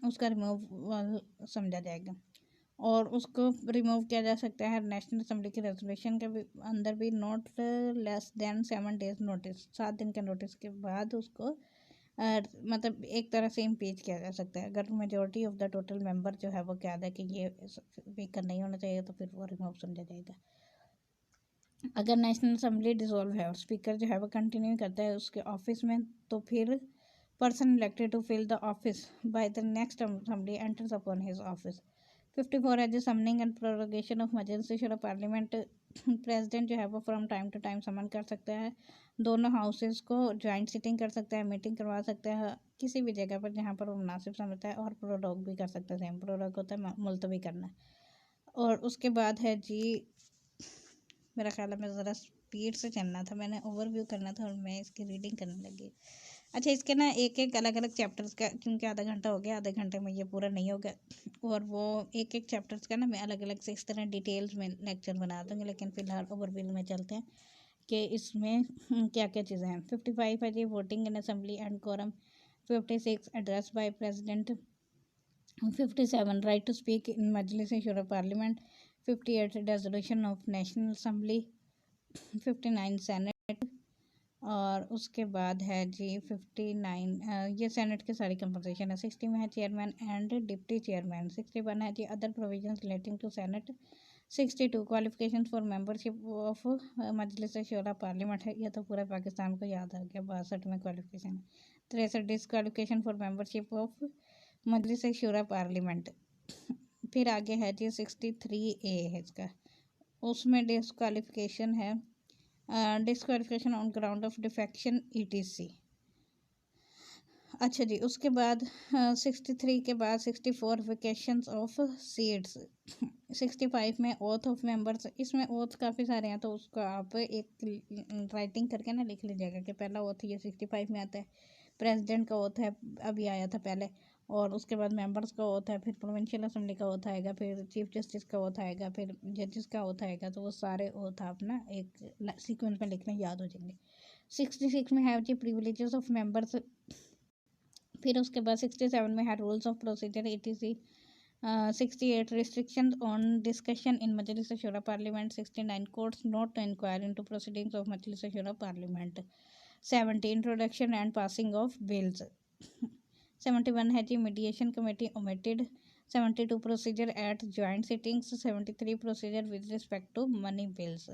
उसका रिमूव समझा जाएगा, और उसको रिमूव किया जा सकता है नेशनल असम्बली की रेजोल्यूशन के अंदर भी, not less than 7 days notice, 7 दिन के नोटिस के बाद उसको मतलब एक तरह से इम्पीच किया जा सकता है। अगर majority of the total member जो है वो कहता है कि ये स्पीकर नहीं होना चाहिए, तो फिर वो रिमूव समझा जाएगा। अगर नेशनल असम्बली डिसॉल्व है और स्पीकर जो है वो कंटिन्यू करता है उसके ऑफिस में, तो फिर person elected to fill the office by the next assembly enters upon his office. 54 है जो summoning and prorogation of Majlis Shoora parliament. President जो है वो from time to time summon कर सकता है, दोनों हाउसेस को ज्वाइंट सिटिंग कर सकता है, मीटिंग करवा सकता है किसी भी जगह पर जहाँ पर वो मुनासिब समझता है, और प्रोरोग भी कर सकता है। सेम प्रोरोग होता है मुलतवी करना। और उसके बाद है जी, मेरा ख्याल है मैं ज़रा स्पीड से चलना था, मैंने ओवरव्यू करना था और मैं इसकी रीडिंग करने लगी। अच्छा, इसके ना एक एक अलग अलग चैप्टर्स का, क्योंकि आधा घंटा हो गया, आधे घंटे में ये पूरा नहीं होगा, और वो एक एक चैप्टर्स का ना मैं अलग अलग से इस तरह डिटेल्स में लेक्चर बना दूँगी, लेकिन फ़िलहाल ओवरव्यू में चलते हैं कि इसमें क्या क्या चीज़ें हैं। 55 है जी voting in assembly and quorum. 56 address by president. 57 right to speak in Majlis Shoora parliament. 58 resolution of national assembly. 59 senate, और उसके बाद है जी 59 ये सेनेट की सारी कंपोजिशन है। 60 में है चेयरमैन एंड डिप्टी चेयरमैन। 61 है जी other provisions relating to senate. 62 qualification for membership of Majlis Shoora parliament है, यह तो पूरा पाकिस्तान को याद आ गया। 62 में qualification. 63 disqualification for membership of Majlis Shoora parliament. फिर आगे है जी 63A है इसका, उसमें डिसक्वालिफिकेशन है, disqualification on ground of defection ETC। अच्छा जी, उसके बाद 63 के बाद 64 वेकेशंस ऑफ सीट्स। 65 में ओथ ऑफ मेंबर्स, इसमें ओथ काफ़ी सारे हैं, तो उसको आप एक राइटिंग करके ना लिख लीजिएगा कि पहला ओथ ये 65 में आता है। प्रेसिडेंट का ओथ है, अभी आया था पहले, और उसके बाद मेंबर्स का ओथ है, फिर प्रोविंशियल असम्बली का ओथ आएगा, फिर चीफ जस्टिस का ओथ आएगा, फिर जजेस का ओथ आएगा, तो वो सारे ओथ आप ना एक सीक्वेंस में लिखना याद हो जाएंगे। 66 में है जी प्रिविलेजेस ऑफ मेंबर्स। फिर उसके बाद 67 में है rules of procedure ETC। 68 restrictions on discussion in Majlis Shura Parliament. 69 courts not to inquire into proceedings of Majlis Shura Parliament. 70 introduction and passing of bills. 71 है जी mediation committee omitted. 72 procedure at joint sittings. 73 procedure with respect to money bills.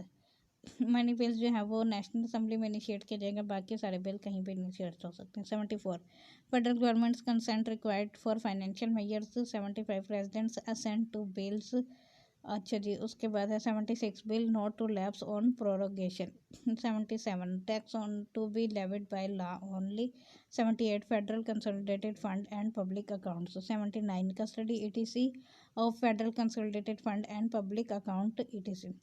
Money bills जो है वो नेशनल असेंबली में इनिशिएट किया जाएगा, बाकी सारे बिल कहीं पे इनिशिएट हो सकते हैं. 74 federal government's consent required for financial measures. 75 president's assent to bills. अच्छा जी, उसके बाद है 76 bill not to lapse on prorogation. 77 tax on to be levied by law only. 78 federal consolidated fund and public accounts. 79 custody etc of federal consolidated fund and public account etc.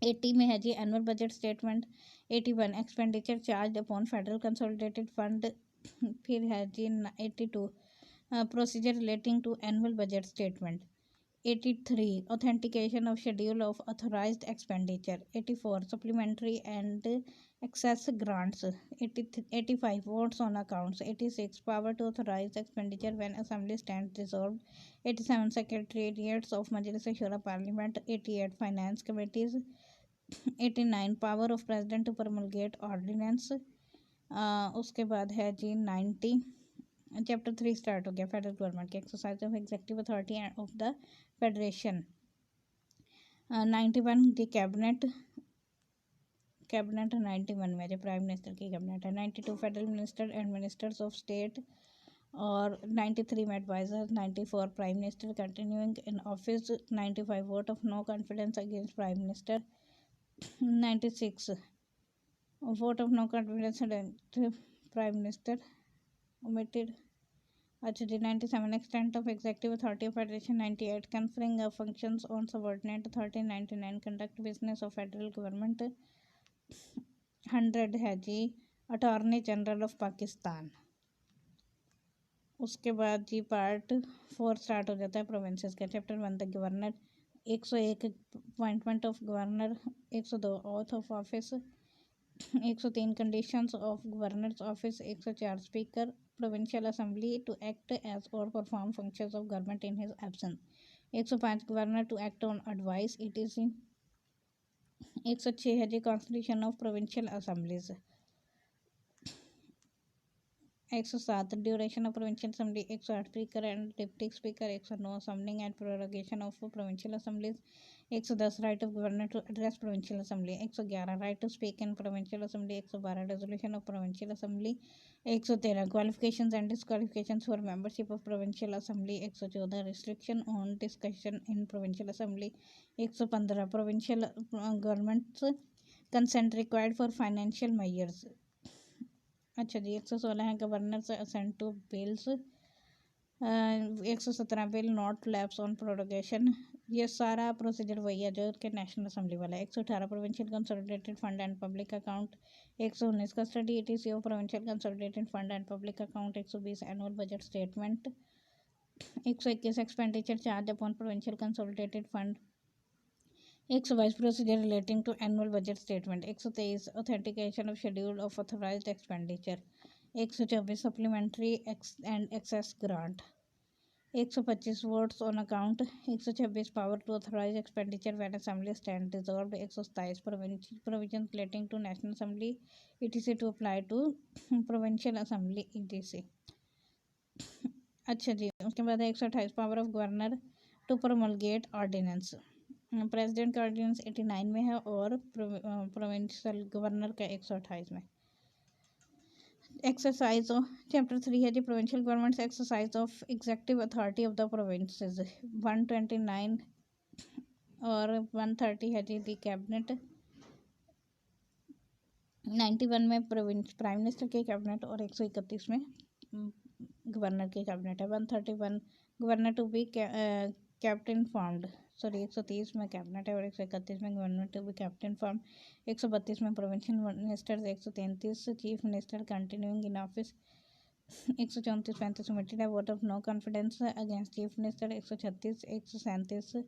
80 में है जी annual budget statement. 81 expenditure charge upon federal consolidated fund. फिर है जी 82 procedure relating to annual budget statement. 83 authentication of schedule of authorised expenditure. 84 supplementary and excess grants. 85 votes on accounts. 86 power to authorised expenditure when assembly stand dissolved. 87 secretariats of Majlis शूरा parliament. 88 finance committees. 89 power of president to promulgate ordinance. उसके बाद है जी 90 चैप्टर 3 स्टार्ट हो गया फेडरल गवर्नमेंट के exercise of executive authority of the federation. 91 the cabinet. 91 में जो प्राइम मिनिस्टर की कैबिनेट है. 92 federal minister and ministers of state और 93 में adviser. 94 prime minister continuing in office. 95 vote of no confidence against prime minister. 96 vote of no confidence prime minister omitted. अच्छा जी 97 extent of executive authority of federation. 98 conferring of functions on subordinate authority. 99 conduct business of federal government. 100 है जी अटॉर्नी जनरल ऑफ पाकिस्तान. उसके बाद जी पार्ट 4 स्टार्ट हो जाता है प्रोविंसेस का. Chapter 1 the governor. 101 appointment of governor. 102 oath of office. 103 conditions of governor's office. 104 speaker provincial assembly to act as or perform functions of government in his absence. 105 governor to act on advice etc. 106 है जी constitution of provincial assemblies. 107 duration of provincial assembly. 108 speaker and deputy speaker. 109 summoning and prorogation of provincial assemblies. 110 right of governor to address provincial assembly. 111 right to speak in provincial assembly. 112 resolution of provincial assembly. 113 qualifications and disqualifications for membership of provincial assembly. 114 restriction on discussion in provincial assembly. 115 provincial government's consent required for financial measures. अच्छा जी 116 है governor assent to bills. 117 bill not lapse on prorogation. ये सारा प्रोसीजर वही है जो कि नेशनल असेंबली वाला है. 118 provincial consolidated fund and public account. 119 custody etc of provincial consolidated fund and public account. 120 annual budget statement. 121 expenditure charge upon provincial consolidated fund. 122 procedure relating to annual budget statement. 123 authentication of schedule of authorised expenditure. 124 supplementary and excess grant. 125 votes on account. 126 power to authorise expenditure when assembly stand dissolved. 127 provision relating to national assembly etc to apply to provincial assembly etc. अच्छा जी उसके बाद 128 power of governor to promulgate ordinance. President का ऑर्डिनेंस 89 में है और प्रोविंशियल गवर्नर का 128 में. एक्सरसाइज ऑफ चैप्टर 3 है जी provincial governments exercise of executive authority of the provinces. 129 और 130 है जी दी कैबिनेट. 91 में प्राइम मिनिस्टर की कैबिनेट और 131 में गवर्नर की कैबिनेट है. 131 governor to be kept informed. 130 में कैबिनेट है और 131 में governor to be kept informed. 132 में provincial ministers. 133 chief minister continuing in office. 134-35 submitted है vote of no confidence against chief minister. 136 137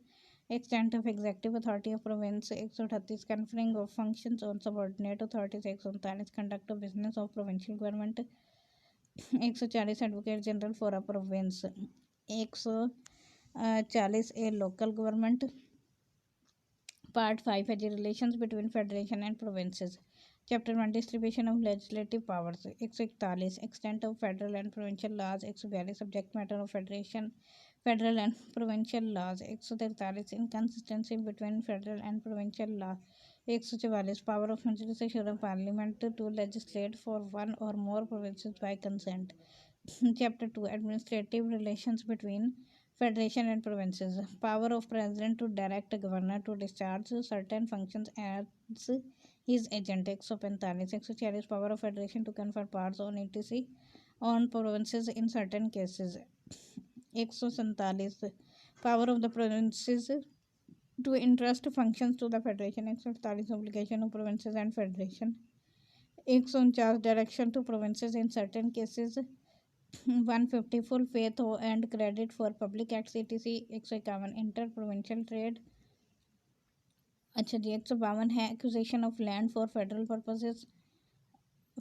extent of executive authority of province. 138 conferring of functions on subordinate authorities. 139 conduct of business of provincial government. 140 advocate general for a province. 141 40A local government. Part 5 है जी relations between federation and provinces. Chapter 1 distribution of legislative powers. 141 extent of federal and provincial laws. 142 subject matter of federation federal and provincial laws. 143 inconsistency between federal and provincial law. 144 power of Majlis शूरा parliament to legislate for one or more provinces by consent. Chapter 2 administrative relations between Federation and provinces. Power of President to direct Governor to discharge certain functions as his agent. 145 146 Power of Federation to confer powers on etc on provinces in certain cases. 147 Power of the provinces to entrust functions to the Federation. 148 Obligation of provinces and Federation. 149 Direction to provinces in certain cases. 150 full faith and credit for public acts etc. 151 inter provincial trade. अच्छा जी 152 है acquisition of land for federal purposes.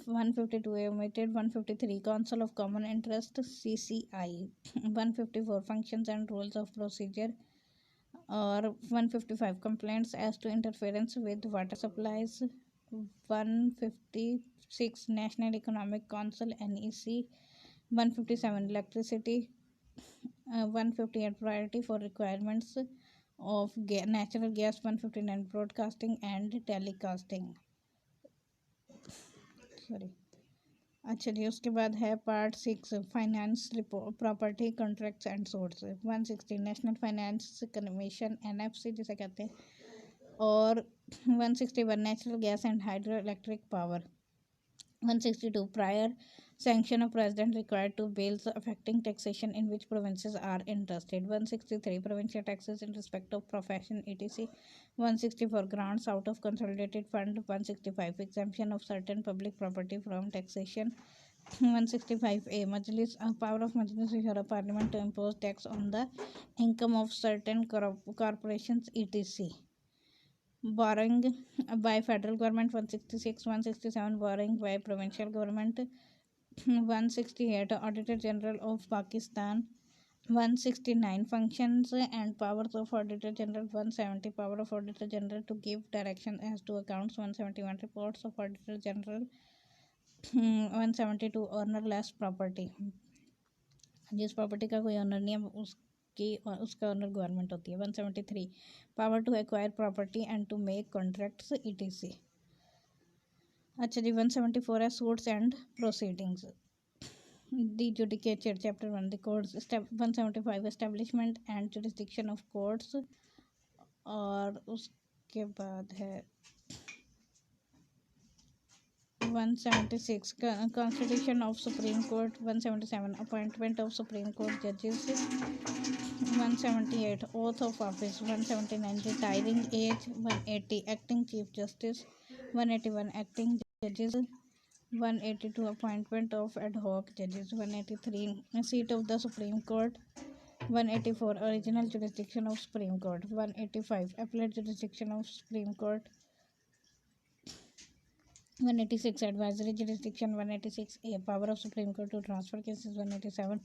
152 है omitted. 153 council of common interest CCI। 154 functions and rules of procedure. और 155 complaints as to interference with water supplies. 156 national economic council NEC। 157 electricity. 158 priority for requirements of natural gas. 159 broadcasting and telecasting. Sorry अच्छा जी उसके बाद है part 6 finance property contracts and source. 160 national finance commission NFC जिसे कहते हैं। और 161 natural gas and hydro electric power. 162 prior sanction of president required to bills affecting taxation in which provinces are interested. 163 provincial taxes in respect of profession etc. 164 grants out of consolidated fund. 165 exemption of certain public property from taxation. 165A Majlis power of Majlis Shura Parliament to impose tax on the income of certain corporations etc. Borrowing by federal government. 166 167 borrowing by provincial government. 168 Auditor General of Pakistan. 169 functions and powers of Auditor General. 170 power of Auditor General to give direction as to accounts. 171 reports of Auditor General. 172 ownerless property जिस प्रॉपर्टी का कोई ऑनर नहीं है उसकी उसका ऑनर गवर्नमेंट होती है। 173 power to acquire property and to make contracts etc. अच्छा जी 174 है suits and proceedings. The judicature chapter 1 the courts. 175 establishment and jurisdiction of courts. और उसके बाद है 176 Constitution of Supreme Court. 177 Appointment of Supreme Court Judges. 178 Oath of Office. 179 Retiring Age. 180 Acting Chief Justice. 181 Acting Judges. 182 Appointment of Ad Hoc Judges. 183 Seat of the Supreme Court. 184 Original Jurisdiction of Supreme Court. 185 Appellate Jurisdiction of Supreme Court. 186 Advisory Jurisdiction. 186A Power of Supreme Court to transfer cases. 187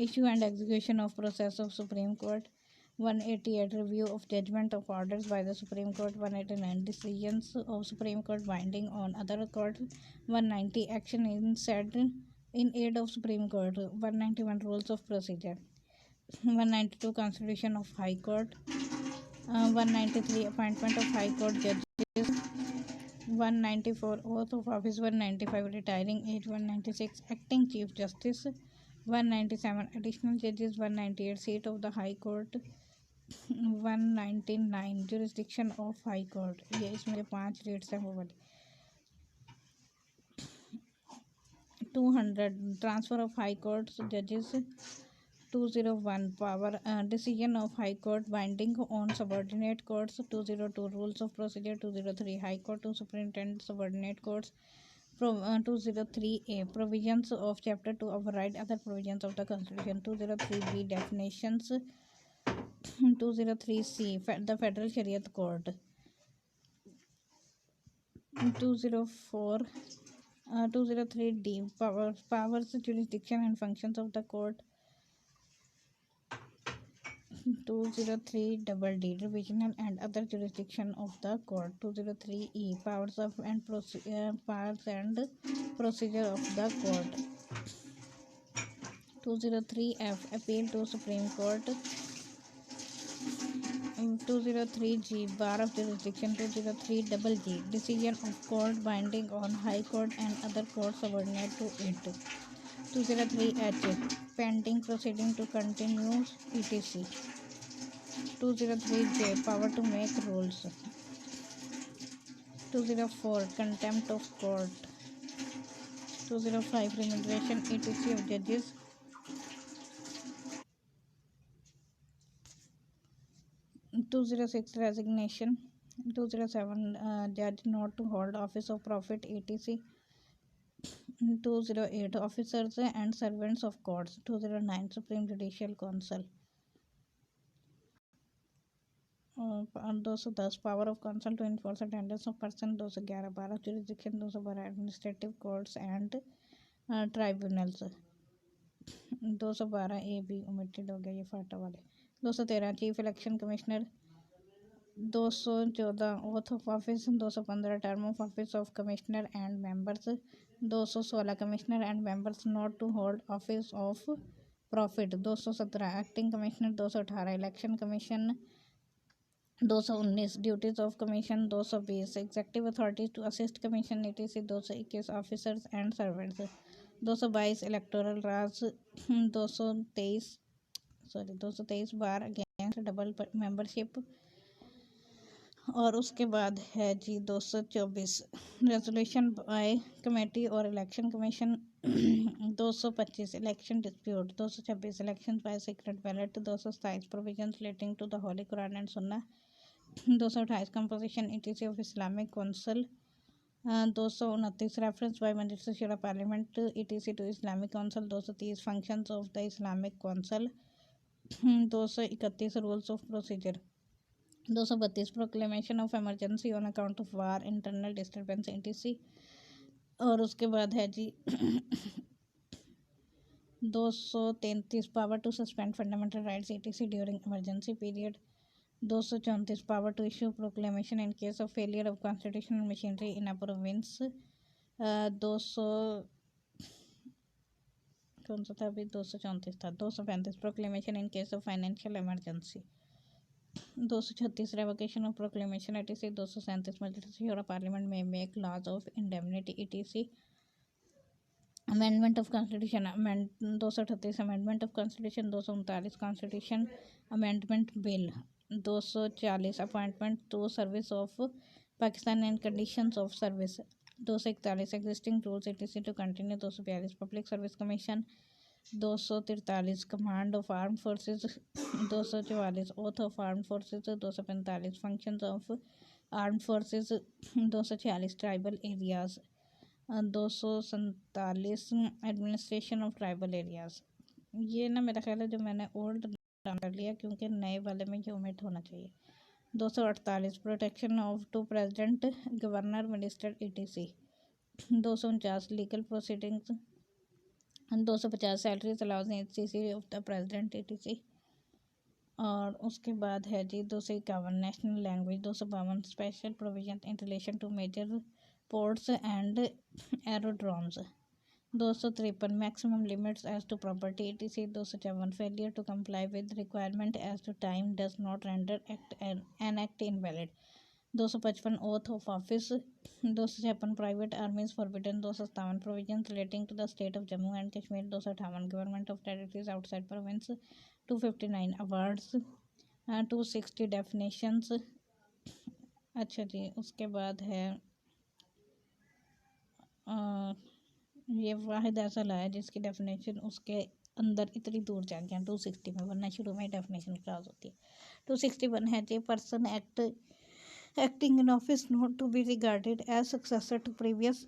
Issue and execution of process of Supreme Court. 188 Review of judgment of orders by the Supreme Court. 189 Decisions of Supreme Court binding on other courts. 190 Action in aid of Supreme Court. 191 Rules of procedure. 192 Constitution of High Court. 193 Appointment of High Court judges. 194 Oath of Office. 195 Retiring Age. 196 Acting Chief Justice. 197 Additional Judges. 198 Seat of the High Court. 199 Jurisdiction of High Court. ये इसमें 5 रेट्स हैं वो वाले। 200 Transfer of High Court Judges. 201 Power Decision of High Court binding on subordinate courts. 202 Rules of Procedure. 203 High Court to superintend subordinate courts. 203A Provisions of Chapter 2 override other provisions of the Constitution. 203B Definitions. 203C the Federal Shariat Court. 204 203D powers, jurisdiction and functions of the court. 203 double D divisional and other jurisdiction of the court. 203 E powers and procedure of the court. 203 F appeal to Supreme Court. 203 G bar of jurisdiction. 203 double G decision of court binding on high court and other courts subordinate to it. 203 H pending proceeding to continue etc. 203 J power to make rules. 204 contempt of court. 205 remuneration etc. of judges. 206 resignation. 207 judge not to hold office of profit etc. 208 officers and servants of courts. 209 Supreme Judicial Council. 210 power of council to enforce attendance of person. 211 bar of jurisdiction. 212 administrative courts and tribunals. 212 A B omitted हो गया, ये फाटा वाले. 213 chief election commissioner. 214 oath of office. 215 term of office of commissioner and members. 216 commissioner and members not to hold office of profit. 217 acting commissioner. 218 election commission. 219 duties of commission. 220 executive authorities to assist commission etc. 221 officers and servants. 222 electoral laws. 223 bar against double membership. और उसके बाद है जी 224 resolution by committee or election commission. 225 election dispute. 226 election by secret ballot. 227 provision relating to the holy Quran and Sunnah. 228 composition etc. Of Islamic council. 229 reference by Majlis शूरा parliament etc. To Islamic council. 230 functions of the Islamic council. 231 rules of procedure. 232 proclamation of emergency on account of war internal disturbance etc. और उसके बाद है जी 233 power to suspend fundamental rights etc. During emergency period. 234 power to issue proclamation in case of failure of constitutional machinery in a province. 200 कौन सा था अभी 234 था. 235 proclamation in case of financial emergency. 236 revocation of proclamation etc. 237 Majlis शूरा parliament may make laws of indemnity etc. Amendment of constitution 238 amendment of constitution. 239 constitution amendment bill. 240 appointment to service of Pakistan and conditions of service. 241 existing rules etc. To continue. 242 public service commission. 243 command of armed forces. 244 oath of armed forces. 245 functions of armed forces. 246 tribal areas. 247 administration of tribal areas. ये ना मेरा ख्याल है जो मैंने ओल्ड कर लिया क्योंकि नए वाले में ये ओमिट होना चाहिए. 248 protection of to president governor minister etc. 249 legal proceedings. 250 salaries allowance etc. Of the president etc. और उसके बाद है जी 251 national language. 252 special provision in relation to major ports and aerodromes. 253 maximum limits as to property etc. 254 failure to comply with requirement as to time does not render an act invalid. 255 oath of office. 256 private armies forbidden. 257 provision relating to the state of Jammu and Kashmir. 258 government of territories outside province. 259 awards. 260 definitions. अच्छा जी उसके बाद है ये वाहिद ऐसा लाया जिसकी डेफिनेशन उसके अंदर इतनी दूर जा गया 260 में, वरना शुरू में डेफिनेशन क्रॉस होती है. 261 है जे person acting in office not to be regarded as successor to previous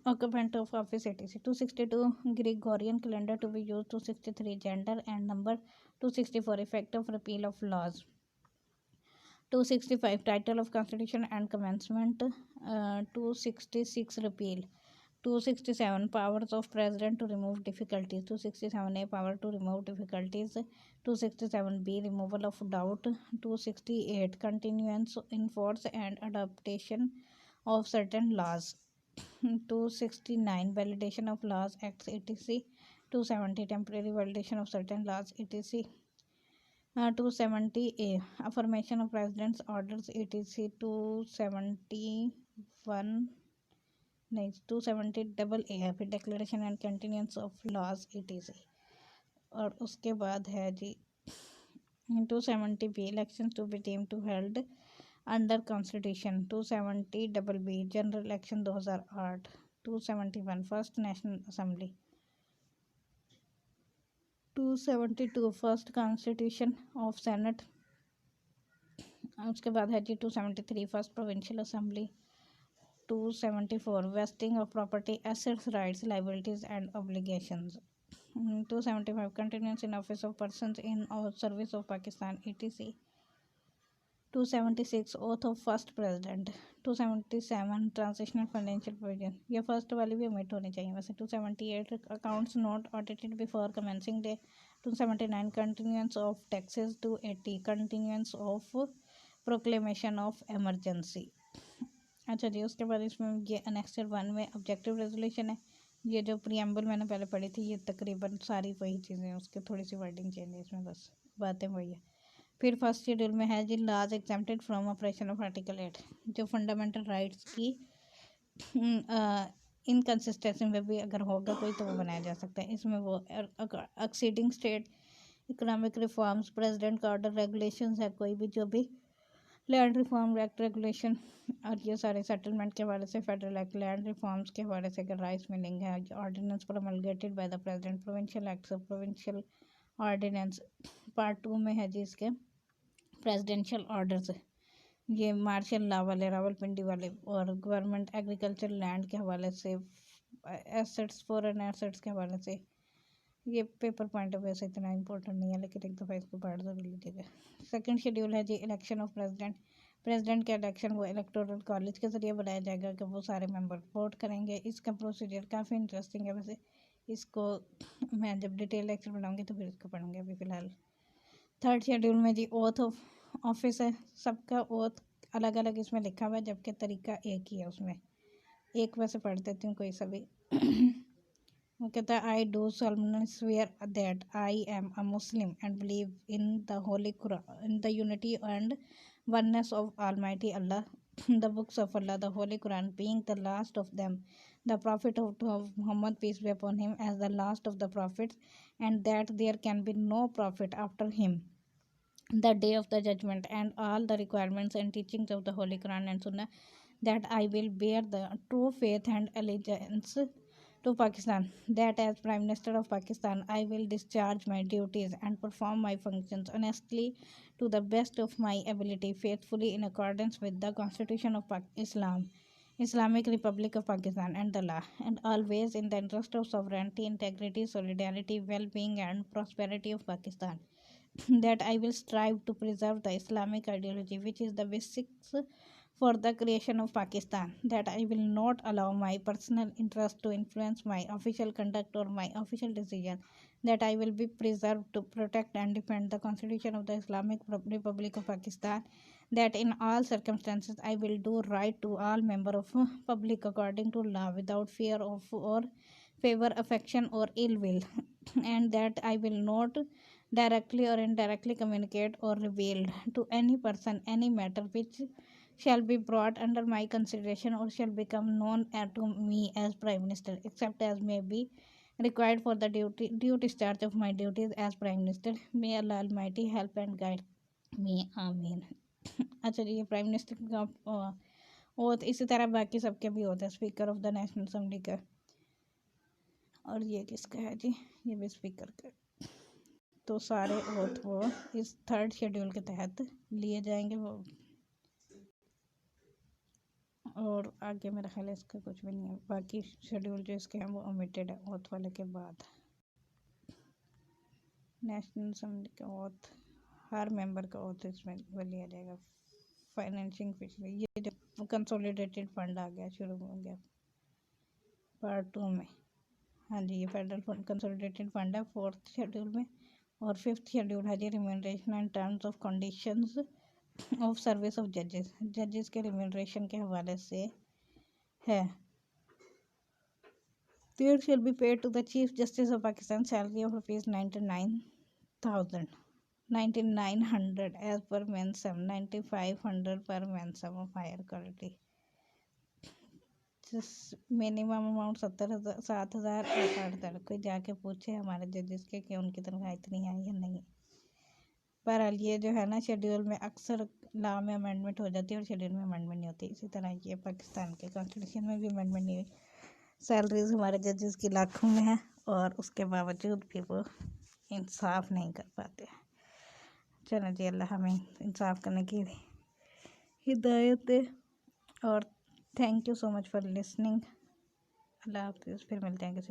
occupant of office etc. 262 Gregorian calendar to be use. 263 gender and number. 264 effect of repeal of laws. 265 title of constitution and commencement. 266 repeal. 267 powers of president to remove difficulties. 267A power to remove difficulties. 267B removal of doubt. 268 continuance in force and adaptation of certain laws. 269 validation of laws acts etc. 270 temporary validation of certain laws etc. 270A affirmation of president's orders etc. 271 नहीं 270AA फिर declaration and continuance of laws etc. और उसके बाद है जी 270B election to be deemed to held under constitution. 270BB general election 2008. 271 first national assembly. 272 first constitution of senate. उसके बाद है जी 273 first provincial assembly. 274 vesting of property assets rights liabilities and obligations. 275 continuance in office of persons in or service of Pakistan etc. 276 oath of first president. 277 transitional financial provision. ये फर्स्ट वाली भी ओमिट होनी चाहिए वैसे. 278 accounts not audited before commencing day. 279 continuance of taxes. 280 continuance of proclamation of emergency. अच्छा जी, उसके बाद इसमें ये अनेक्सर 1 में ऑब्जेक्टिव रेजोल्यूशन है. ये जो प्रीएम्बल मैंने पहले पढ़ी थी ये तकरीबन सारी वही चीज़ें हैं, उसके थोड़ी सी वर्डिंग चेंज है इसमें, बस बातें वही है. फिर फर्स्ट शेड्यूल में है जी laws exempted from operation of article 8. जो फंडामेंटल राइट्स की इनकन्सिस्टेंसी में भी अगर होगा कोई तो वो बनाया जा सकता है. इसमें वो exceeding state economic reforms president का ऑर्डर रेगुलेशंस है कोई भी जो भी लैंड रिफॉर्म एक्ट रेगुलेशन और ये सारे सेटलमेंट के हवाले से फेडरल एक्ट लैंड रिफॉर्म्स के हवाले से अगर राइस मिलिंग है ordinance promulgated by the president provincial acts provincial ordinance. Part 2 में है जी इसके प्रेसिडेंशियल ऑर्डर्स. ये मार्शल लॉ वाले रावलपिंडी वाले और गवर्नमेंट एग्रीकल्चर लैंड के हवाले से एसेट्स फॉरेन एसेट्स के हवाले से. ये पेपर पॉइंट ऑफ व्यू से इतना इंपॉर्टेंट नहीं है लेकिन एक दफ़ा इसको पढ़ जरूर लीजिएगा. सेकंड शेड्यूल है जी इलेक्शन ऑफ प्रेसिडेंट. प्रेसिडेंट का इलेक्शन वो इलेक्टोरल कॉलेज के ज़रिए बनाया जाएगा कि वो सारे मेंबर वोट करेंगे. इसका प्रोसीजर काफ़ी इंटरेस्टिंग है वैसे. इसको मैं जब डिटेल लेक्चर बनाऊंगी तो फिर इसको पढ़ूंगी. अभी फ़िलहाल थर्ड शेड्यूल में जी ओथ ऑफ ऑफिस है. सबका ओथ अलग अलग इसमें लिखा हुआ है जबकि तरीका एक ही है. उसमें एक वैसे पढ़ देती हूँ कोई सभी. वो कहता है I do solemnly swear that I am a Muslim and believe in the Holy Quran, in the unity and oneness of Almighty Allah, the books of Allah, the Holy Quran being the last of them, the Prophet of Muhammad, peace be upon him, as the last of the prophets, and that there can be no prophet after him, the day of the judgment, and all the requirements and teachings of the Holy Quran and Sunnah, that I will bear the true faith and allegiance to Pakistan, that as Prime Minister of Pakistan I will discharge my duties and perform my functions honestly to the best of my ability, faithfully in accordance with the Constitution of Islamic Republic of Pakistan and the law, and always in the interest of sovereignty, integrity, solidarity, well-being and prosperity of Pakistan. That I will strive to preserve the Islamic ideology which is the basics for the creation of Pakistan, that I will not allow my personal interest to influence my official conduct or my official decision, that I will be preserved to protect and defend the Constitution of the Islamic Republic of Pakistan, that in all circumstances I will do right to all members of public according to law without fear of or favor, affection or ill will, and that I will not directly or indirectly communicate or reveal to any person any matter which shall be brought under my consideration or shall become known to me as Prime Minister, except as may be required for the due discharge of my duties as Prime Minister. May Allah Almighty help and guide me. Amen. अच्छा जी, ये प्राइम मिनिस्टर का ओथ. इसी तरह बाकी सबके भी होते हैं. Speaker of the national assembly का. और ये किसका है जी? ये भी स्पीकर का. तो सारे ओथ वो इस थर्ड शेड्यूल के तहत लिए जाएंगे वो. और आगे मेरा ख्याल है इसका कुछ भी नहीं है. बाकी शेड्यूल जो इसके हैं वो ओमिटेड है ओथ वाले के बाद. नेशनल असेंबली का ओथ, हर मेंबर का ओथ इसमें वो लिया जाएगा. फाइनेंशिंग पिछले ये जो कंसोलिडेटेड फंड आ गया शुरू हो गया. पार्ट 2 में। हाँ जी, ये फेडरल कंसोलिडेटेड फंड है 4th शेड्यूल में। और 5th शेड्यूल है जी remuneration and terms of conditions of service of जजेस। जजेस के रिम्यूनरेशन के हवाले से है। There shall be paid to the Chief Justice of Pakistan salary of rupees 99,900 as per mensum, 9,500 per mensum of higher quality. Minimum amount 7,000 और 8,000। कोई जाके पूछे हमारे जजेस के कि उनकी तनख्वाह इतनी है या नहीं। बहरहाल ये जो है ना शेड्यूल में अक्सर लॉ में अमेंडमेंट हो जाती है और शेड्यूल में अमेंडमेंट नहीं होती। इसी तरह ये पाकिस्तान के कॉन्स्टिट्यूशन में भी अमेंडमेंट नहीं हुई। सैलरीज हमारे जजेस की लाखों में है और उसके बावजूद भी वो इंसाफ नहीं कर पाते। चलो जी, अल्लाह हमें इंसाफ करने की हिदायत दे। और thank you so much for listening. अल्लाह हाफिज़। फिर मिलते हैं किसी और